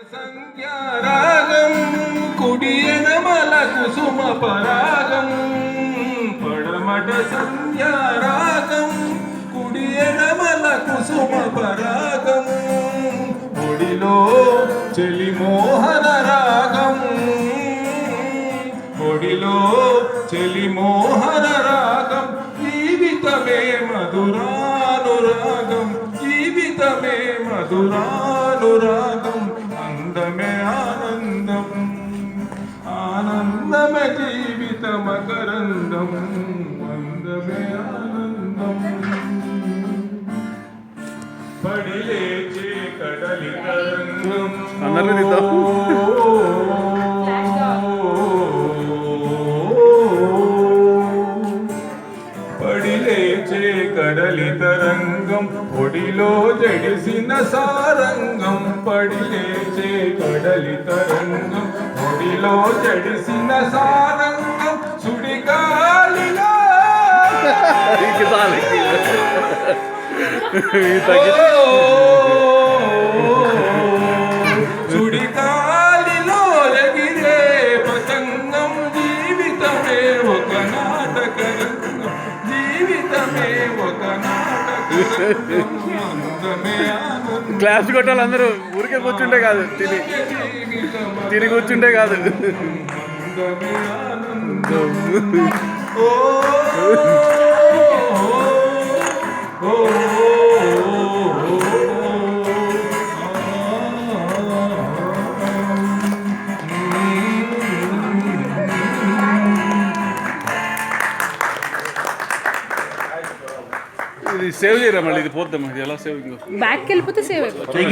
సంధ్యారాగం కుడియనమల కుసుమ పరాగం పడమట సంధ్యారాగం కుడియనమల కుసుమ పరాగం ఒడిలో చెలి మోహన రాగం ఒడిలో చెలి మోహన రాగం జీవితమే మధురానురాగం జీవితమే మధురానురాగం అందమే ఆనందం ఆనందమే జీవిత మకరందం అందమే ఆనందం పడి లేచే కడలి తరంగం పడి లేచే కడలి తరంగం ఒడిలో జడిసిన సారంగం పడి లేచే కడలి తరంగం ఒడిలో జడిసిన సారంగం సుడిగాలిలో సుడిగాలిలో ఎగిరే పతంగం జీవితమే ఒక నాటకరంగం జీవితమే ఒక నాటకరంగం అందమే ఆనందం క్లాస్ కొట్టాలి అందరూ ఊరికే కూర్చుంటే కాదు తిని కూర్చుంటే కాదు అందమే ఆనందం ఓ ఓ ఇది సేవ్ చేయరా మళ్ళీ ఇది పోద్దాం ఇది ఎలా సేవ్ బ్యాక్కి వెళ్ళిపోతే సేవ్ అయిపోతుంది.